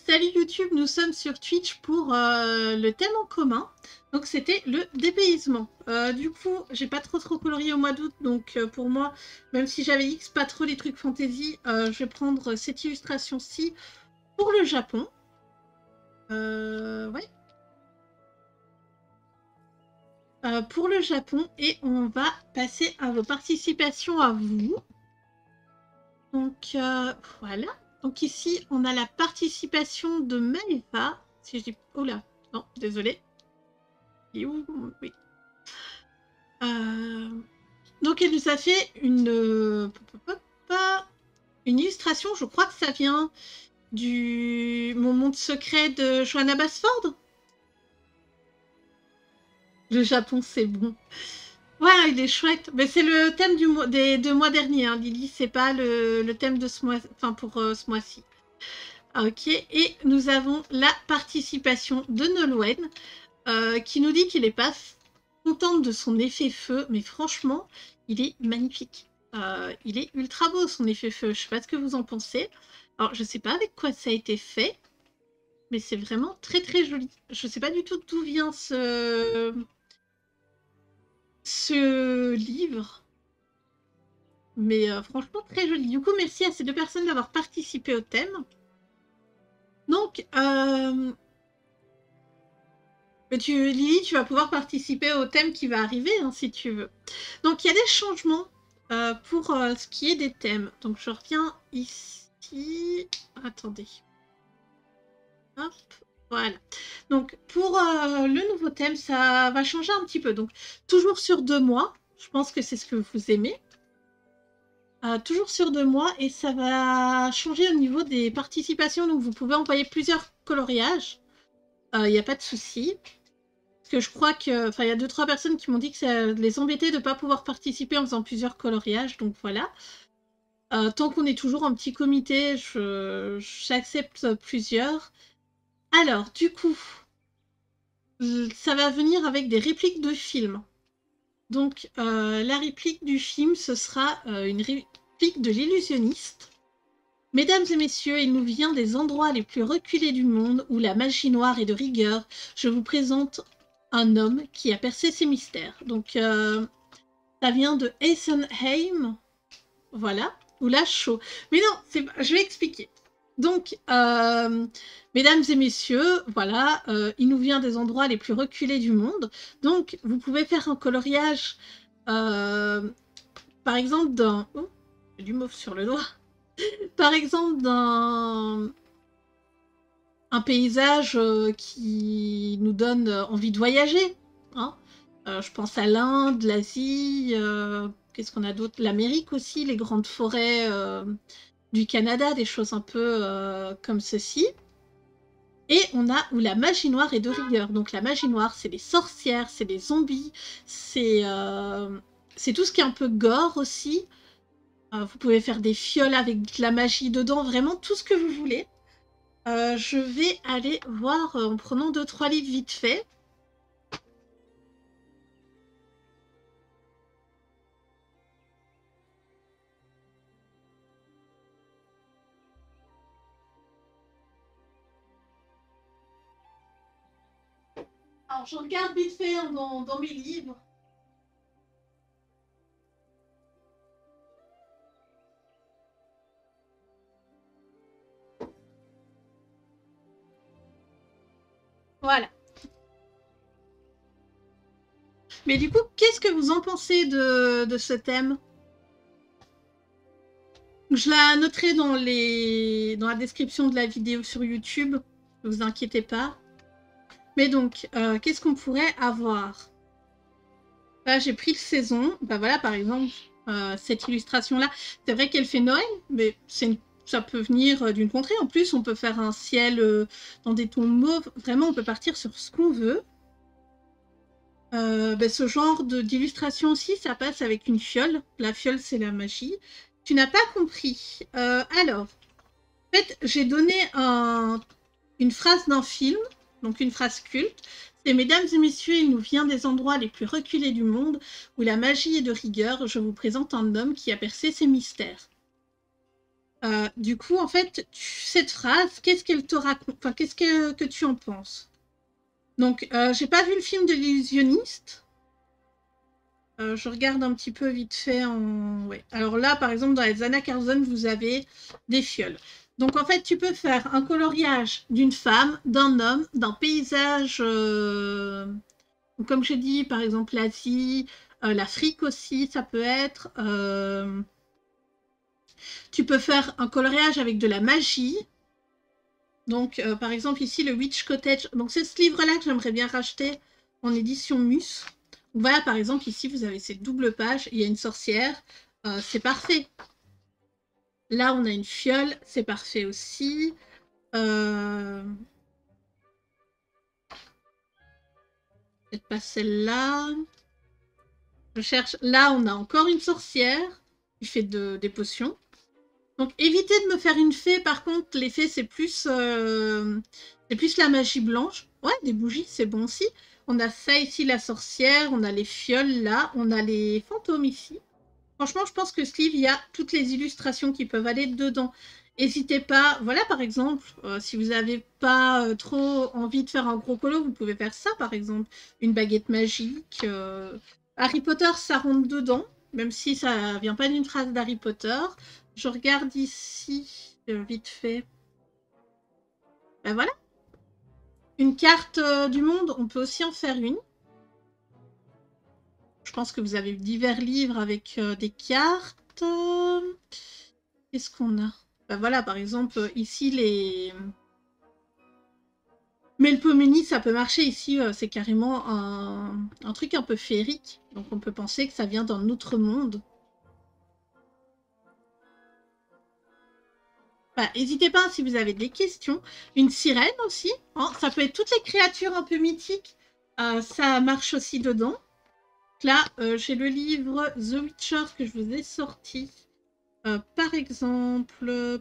salut YouTube, nous sommes sur Twitch pour le thème en commun. Donc c'était le dépaysement. Du coup, j'ai pas trop colorié au mois d'août, donc pour moi, même si j'avais X pas trop les trucs fantasy, je vais prendre cette illustration-ci pour le Japon. Ouais. Pour le Japon, et on va passer à vos participations à vous. Donc voilà. Donc ici, on a la participation de Maëva. Si je dis... Oh là, non, désolé. Oui. Donc elle nous a fait une illustration. Je crois que ça vient du Mon monde secret de Johanna Basford. Le Japon, c'est bon. Ouais, il est chouette. Mais c'est le thème des 2 mois derniers, hein, Lily. C'est pas le thème de ce mois, enfin pour ce mois-ci. Ok, et nous avons la participation de Nolwenn qui nous dit qu'il n'est pas contente de son effet feu, mais franchement, il est magnifique. Il est ultra beau son effet feu. Je sais pas ce que vous en pensez. Alors, je sais pas avec quoi ça a été fait, mais c'est vraiment très très joli. Je sais pas du tout d'où vient ce livre, mais franchement très joli. Du coup, merci à ces 2 personnes d'avoir participé au thème. Donc, Lily, tu vas pouvoir participer au thème qui va arriver, hein, si tu veux. Donc, il y a des changements pour ce qui est des thèmes. Donc, je reviens ici. Attendez. Hop, voilà. Donc, pour le nouveau thème, ça va changer un petit peu. Donc, toujours sur 2 mois. Je pense que c'est ce que vous aimez. Toujours sur 2 mois. Et ça va changer au niveau des participations. Donc, vous pouvez envoyer plusieurs coloriages. Il n'y a pas de souci. Parce que je crois que, enfin, il y a 2-3 personnes qui m'ont dit que ça les embêtait de ne pas pouvoir participer en faisant plusieurs coloriages, donc voilà. Tant qu'on est toujours en petit comité, j'accepte plusieurs. Alors, du coup, ça va venir avec des répliques de films. Donc, la réplique du film, ce sera une réplique de l'illusionniste. Mesdames et messieurs, il nous vient des endroits les plus reculés du monde où la magie noire est de rigueur. Je vous présente un homme qui a percé ses mystères. Donc, ça vient de Eisenheim, voilà, ou la Chaux. Mais non, je vais expliquer. Donc, mesdames et messieurs, voilà, il nous vient des endroits les plus reculés du monde. Donc, vous pouvez faire un coloriage, par exemple, d'un... Oh, j'ai du mauve sur le doigt. Par exemple, d'un paysage qui nous donne envie de voyager. Hein. Je pense à l'Inde, l'Asie, qu'est-ce qu'on a d'autre? L'Amérique aussi, les grandes forêts du Canada, des choses un peu comme ceci. Et on a où la magie noire est de rigueur. Donc la magie noire, c'est les sorcières, c'est les zombies, c'est tout ce qui est un peu gore aussi. Vous pouvez faire des fioles avec de la magie dedans, vraiment tout ce que vous voulez. Je vais aller voir en prenant 2-3 livres vite fait. Alors, je regarde vite fait hein, dans mes livres. Voilà. Mais du coup, qu'est-ce que vous en pensez de ce thème? Je la noterai dans la description de la vidéo sur YouTube. Ne vous inquiétez pas. Mais donc, qu'est-ce qu'on pourrait avoir? Là, j'ai pris le saison. Bah voilà, par exemple, cette illustration-là. C'est vrai qu'elle fait Noël, mais ça peut venir d'une contrée. En plus, on peut faire un ciel dans des tons mauves. Vraiment, on peut partir sur ce qu'on veut. Ce genre d'illustration aussi, ça passe avec une fiole. La fiole, c'est la magie. Tu n'as pas compris. Alors, en fait, j'ai donné une phrase d'un film, donc une phrase culte. C'est « Mesdames et messieurs, il nous vient des endroits les plus reculés du monde où la magie est de rigueur. Je vous présente un homme qui a percé ses mystères. » Du coup, en fait, cette phrase, qu'est-ce qu'elle te raconte? Enfin, qu'est-ce que tu en penses? Donc, j'ai pas vu le film de l'illusionniste. Je regarde un petit peu vite fait en... Ouais. Alors là, par exemple, dans les Anna Carlson, vous avez des fioles. Donc, en fait, tu peux faire un coloriage d'une femme, d'un homme, d'un paysage... Comme je dis, par exemple, l'Asie, l'Afrique aussi, ça peut être... Tu peux faire un coloriage avec de la magie. Donc, par exemple, ici, le Witch Cottage. Donc, c'est ce livre-là que j'aimerais bien racheter en édition Mus. Voilà, par exemple, ici, vous avez cette double page. Il y a une sorcière. C'est parfait. Là, on a une fiole. C'est parfait aussi. Peut-être pas celle-là. Je cherche. Là, on a encore une sorcière qui fait des potions. Donc, évitez de me faire une fée. Par contre, les fées, c'est plus la magie blanche. Ouais, des bougies, c'est bon aussi. On a ça ici, la sorcière. On a les fioles là. On a les fantômes ici. Franchement, je pense que ce livre, il y a toutes les illustrations qui peuvent aller dedans. N'hésitez pas. Voilà, par exemple, si vous n'avez pas trop envie de faire un gros colo, vous pouvez faire ça, par exemple. Une baguette magique. Harry Potter, ça rentre dedans, même si ça vient pas d'une phrase d'Harry Potter. Je regarde ici, vite fait. Ben voilà. Une carte du monde, on peut aussi en faire une. Je pense que vous avez divers livres avec des cartes. Qu'est-ce qu'on a? Ben voilà, par exemple, ici, les... Melpomene, ça peut marcher. Ici, c'est carrément un truc un peu féerique. Donc, on peut penser que ça vient d'un autre monde. N'hésitez pas si vous avez des questions. Une sirène aussi. Hein, ça peut être toutes les créatures un peu mythiques. Ça marche aussi dedans. Donc là, j'ai le livre The Witcher que je vous ai sorti. Par exemple,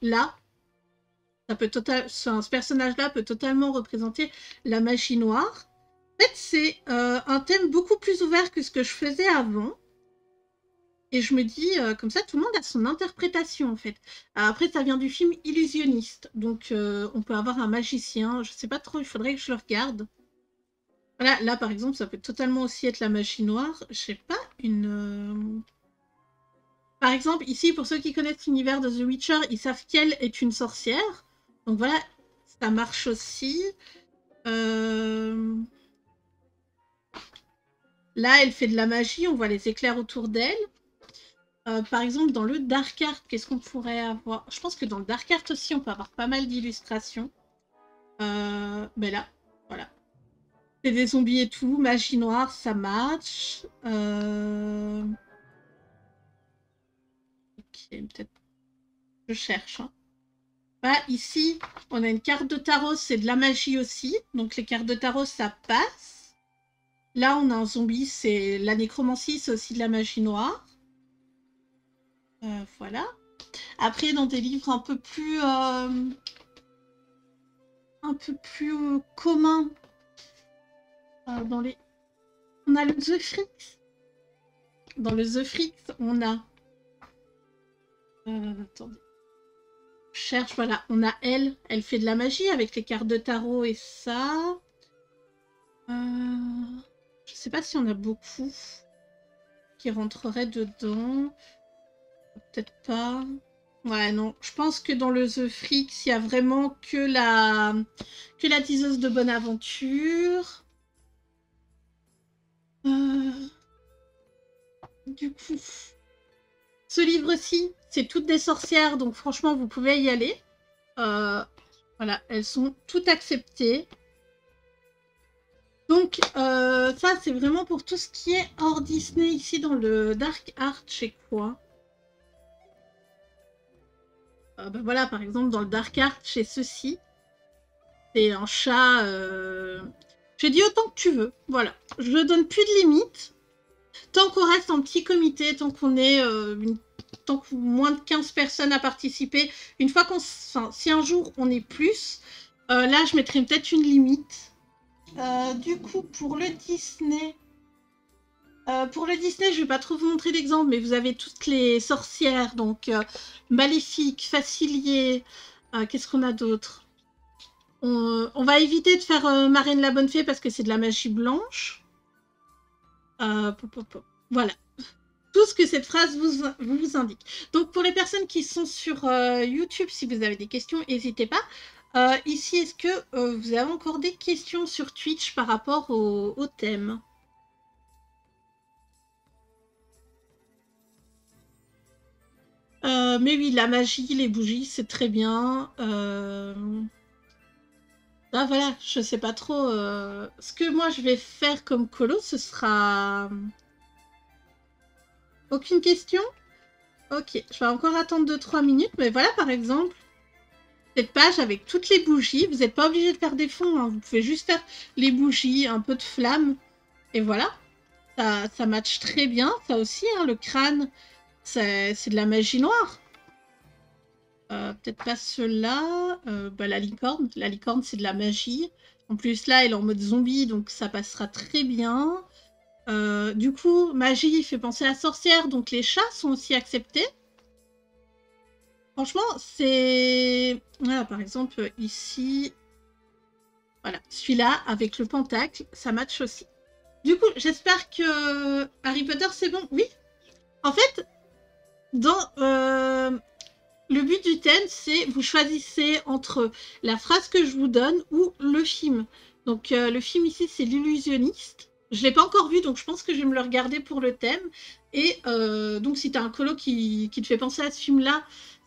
là, ce personnage-là peut totalement représenter la magie noire. En fait, c'est un thème beaucoup plus ouvert que ce que je faisais avant. Et je me dis, comme ça, tout le monde a son interprétation, en fait. Après, ça vient du film Illusionniste. Donc, on peut avoir un magicien. Je sais pas trop, il faudrait que je le regarde. Voilà, là, par exemple, ça peut totalement aussi être la magie noire. Je sais pas, une... Par exemple, ici, pour ceux qui connaissent l'univers de The Witcher, ils savent qu'elle est une sorcière. Donc voilà, ça marche aussi. Là, elle fait de la magie, on voit les éclairs autour d'elle. Par exemple, dans le Dark Art, qu'est-ce qu'on pourrait avoir? Je pense que dans le Dark Art aussi, on peut avoir pas mal d'illustrations. Ben là, voilà. C'est des zombies et tout, magie noire, ça match. Ok, peut-être... Je cherche. Hein. Bah, ici, on a une carte de tarot, c'est de la magie aussi. Donc les cartes de tarot, ça passe. Là, on a un zombie, c'est la nécromancie, c'est aussi de la magie noire. Voilà. Après, dans des livres un peu plus communs, dans les... On a le The Freaks. Dans le The Freaks, on a... attendez. Je cherche, voilà. On a elle. Elle fait de la magie avec les cartes de tarot et ça. Je sais pas si on a beaucoup qui rentreraient dedans. Peut-être pas. Ouais, non. Je pense que dans le The Freaks, il y a vraiment que la diseuse de bonne aventure. Du coup, ce livre-ci, c'est toutes des sorcières, donc franchement, vous pouvez y aller. Voilà, elles sont toutes acceptées. Donc, ça, c'est vraiment pour tout ce qui est hors Disney, ici, dans le Dark Art, chez quoi ben voilà, par exemple, dans le Dark Art, chez ceci, c'est un chat... J'ai dit autant que tu veux, voilà. Je donne plus de limites. Tant qu'on reste en petit comité, tant qu'on est tant que moins de 15 personnes à participer, une fois qu'on... Enfin, si un jour on est plus, là, je mettrai peut-être une limite. Du coup, pour le Disney... Pour le Disney, je vais pas trop vous montrer l'exemple, mais vous avez toutes les sorcières, donc Maléfique, Facilier, qu'est-ce qu'on a d'autre? On va éviter de faire Marraine la Bonne Fée parce que c'est de la magie blanche. Voilà. Tout ce que cette phrase vous indique. Donc pour les personnes qui sont sur YouTube, si vous avez des questions, n'hésitez pas. Ici, est-ce que vous avez encore des questions sur Twitch par rapport au thème? Mais oui, la magie, les bougies, c'est très bien. Ah voilà, je sais pas trop. Ce que moi je vais faire comme colo, ce sera... Aucune question? Ok, je vais encore attendre 2-3 minutes. Mais voilà, par exemple, cette page avec toutes les bougies. Vous n'êtes pas obligé de faire des fonds, hein. Vous pouvez juste faire les bougies, un peu de flamme. Et voilà, ça match très bien. Ça aussi, hein, le crâne, c'est de la magie noire. Peut-être pas ceux-là. La licorne. La licorne, c'est de la magie. En plus, là, elle est en mode zombie, donc ça passera très bien. Du coup, magie fait penser à la sorcière, donc les chats sont aussi acceptés. Franchement, c'est... Voilà, par exemple, ici... Voilà, celui-là, avec le pentacle, ça match aussi. Du coup, j'espère que Harry Potter, c'est bon. Oui. En fait, dans... le but du thème, c'est vous choisissez entre la phrase que je vous donne ou le film. Donc le film ici, c'est L'Illusionniste. Je ne l'ai pas encore vu, donc je pense que je vais me le regarder pour le thème. Et donc si tu as un colo qui te fait penser à ce film-là,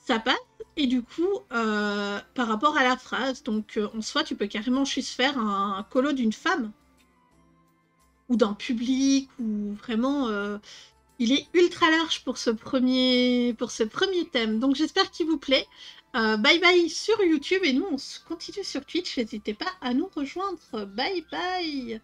ça passe. Et du coup, par rapport à la phrase, donc en soi, tu peux carrément juste faire un colo d'une femme. Ou d'un public, ou vraiment... il est ultra large pour ce premier thème. Donc j'espère qu'il vous plaît. Bye bye sur YouTube et nous on se continue sur Twitch. N'hésitez pas à nous rejoindre. Bye bye.